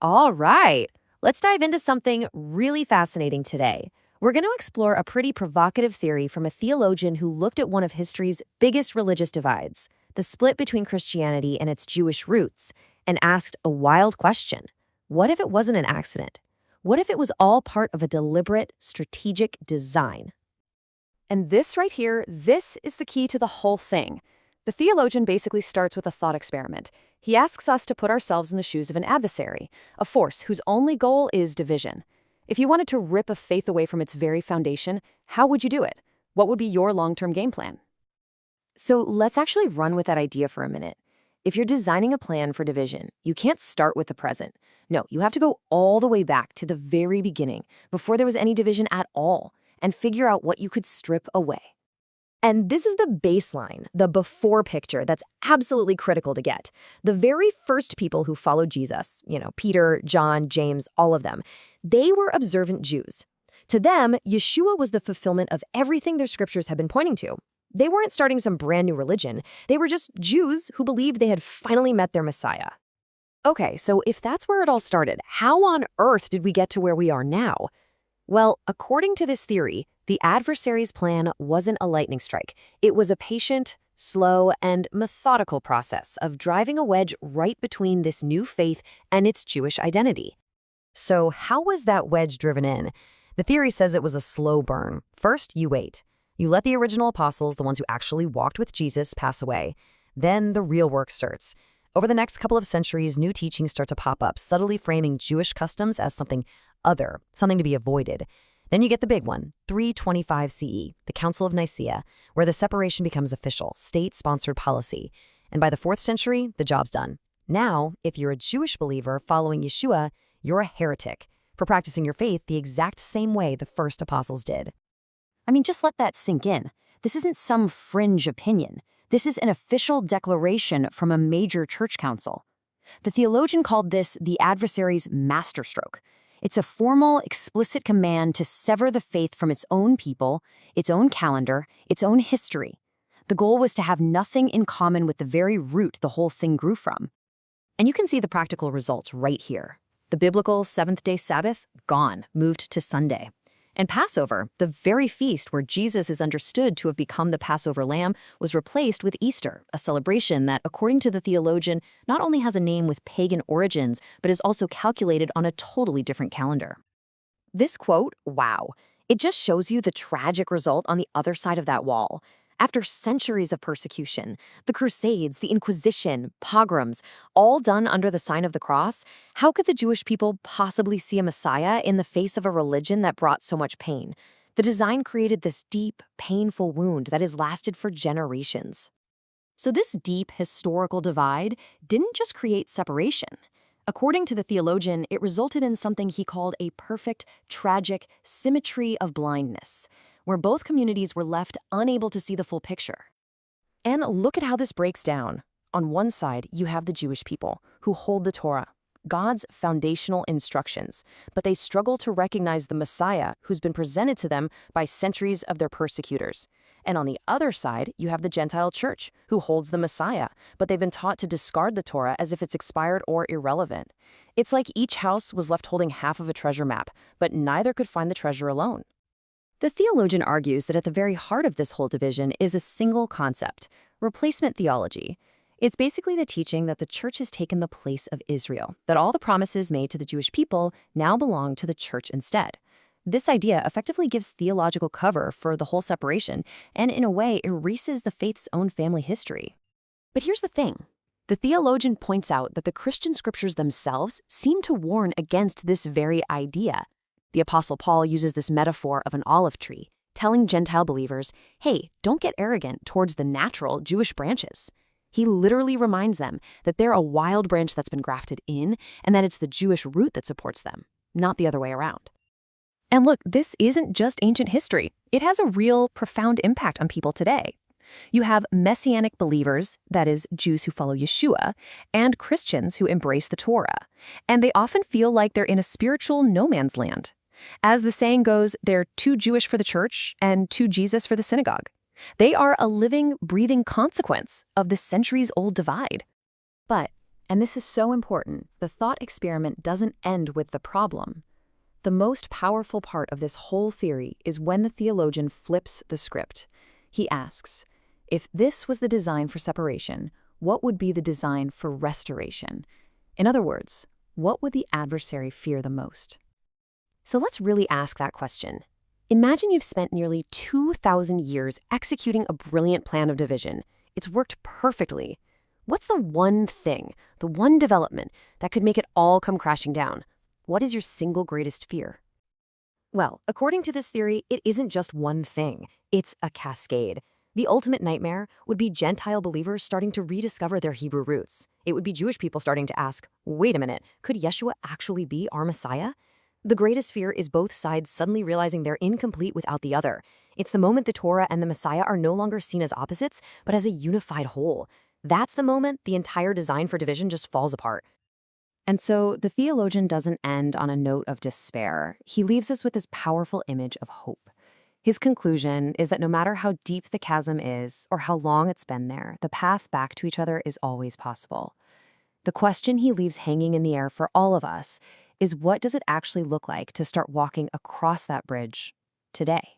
All right, let's dive into something really fascinating today. We're going to explore a pretty provocative theory from a theologian who looked at one of history's biggest religious divides, the split between Christianity and its Jewish roots, and asked a wild question. What if it wasn't an accident? What if it was all part of a deliberate, strategic design? And this right here, this is the key to the whole thing. The theologian basically starts with a thought experiment. He asks us to put ourselves in the shoes of an adversary, a force whose only goal is division. If you wanted to rip a faith away from its very foundation, how would you do it? What would be your long-term game plan? So let's actually run with that idea for a minute. If you're designing a plan for division, you can't start with the present. No, you have to go all the way back to the very beginning, before there was any division at all, and figure out what you could strip away. And this is the baseline, the before picture that's absolutely critical to get. The very first people who followed Jesus, Peter, John, James, all of them, they were observant Jews. To them, Yeshua was the fulfillment of everything their scriptures had been pointing to. They weren't starting some brand new religion. They were just Jews who believed they had finally met their Messiah. Okay, so if that's where it all started, how on earth did we get to where we are now? Well, according to this theory, the adversary's plan wasn't a lightning strike. It was a patient, slow, and methodical process of driving a wedge right between this new faith and its Jewish identity. So how was that wedge driven in? The theory says it was a slow burn. First, you wait. You let the original apostles, the ones who actually walked with Jesus, pass away. Then the real work starts. Over the next couple of centuries, new teachings start to pop up, subtly framing Jewish customs as something other, something to be avoided. Then you get the big one, 325 CE, the Council of Nicaea, where the separation becomes official, state-sponsored policy. And by the 4th century, the job's done. Now, if you're a Jewish believer following Yeshua, you're a heretic for practicing your faith the exact same way the first apostles did. I mean, just let that sink in. This isn't some fringe opinion. This is an official declaration from a major church council. The theologian called this the adversary's masterstroke. It's a formal, explicit command to sever the faith from its own people, its own calendar, its own history. The goal was to have nothing in common with the very root the whole thing grew from. And you can see the practical results right here. The biblical seventh-day Sabbath, gone, moved to Sunday. And Passover, the very feast where Jesus is understood to have become the Passover lamb, was replaced with Easter, a celebration that, according to the theologian, not only has a name with pagan origins, but is also calculated on a totally different calendar. This quote, wow, it just shows you the tragic result on the other side of that wall. After centuries of persecution, the Crusades, the Inquisition, pogroms, all done under the sign of the cross, how could the Jewish people possibly see a Messiah in the face of a religion that brought so much pain? The design created this deep, painful wound that has lasted for generations. So this deep historical divide didn't just create separation. According to the theologian, it resulted in something he called a perfect, tragic symmetry of blindness, where both communities were left unable to see the full picture. And look at how this breaks down. On one side, you have the Jewish people, who hold the Torah, God's foundational instructions, but they struggle to recognize the Messiah who's been presented to them by centuries of their persecutors. And on the other side, you have the Gentile church, who holds the Messiah, but they've been taught to discard the Torah as if it's expired or irrelevant. It's like each house was left holding half of a treasure map, but neither could find the treasure alone. The theologian argues that at the very heart of this whole division is a single concept, replacement theology. It's basically the teaching that the church has taken the place of Israel, that all the promises made to the Jewish people now belong to the church instead. This idea effectively gives theological cover for the whole separation and, in a way, erases the faith's own family history. But here's the thing. The theologian points out that the Christian scriptures themselves seem to warn against this very idea. The Apostle Paul uses this metaphor of an olive tree, telling Gentile believers, hey, don't get arrogant towards the natural Jewish branches. He literally reminds them that they're a wild branch that's been grafted in and that it's the Jewish root that supports them, not the other way around. And look, this isn't just ancient history. It has a real, profound impact on people today. You have Messianic believers, that is, Jews who follow Yeshua, and Christians who embrace the Torah. And they often feel like they're in a spiritual no man's land. As the saying goes, they're too Jewish for the church and too Jesus for the synagogue. They are a living, breathing consequence of this centuries-old divide. But And this is so important. The thought experiment doesn't end with the problem. The most powerful part of this whole theory is when the theologian flips the script. He asks, if this was the design for separation, what would be the design for restoration? In other words, what would the adversary fear the most? So let's really ask that question. Imagine you've spent nearly 2,000 years executing a brilliant plan of division. It's worked perfectly. What's the one thing, the one development that could make it all come crashing down? What is your single greatest fear? Well, according to this theory, it isn't just one thing. It's a cascade. The ultimate nightmare would be Gentile believers starting to rediscover their Hebrew roots. It would be Jewish people starting to ask, wait a minute, could Yeshua actually be our Messiah? The greatest fear is both sides suddenly realizing they're incomplete without the other. It's the moment the Torah and the Messiah are no longer seen as opposites, but as a unified whole. That's the moment the entire design for division just falls apart. And so the theologian doesn't end on a note of despair. He leaves us with this powerful image of hope. His conclusion is that no matter how deep the chasm is or how long it's been there, the path back to each other is always possible. The question he leaves hanging in the air for all of us is, what does it actually look like to start walking across that bridge today?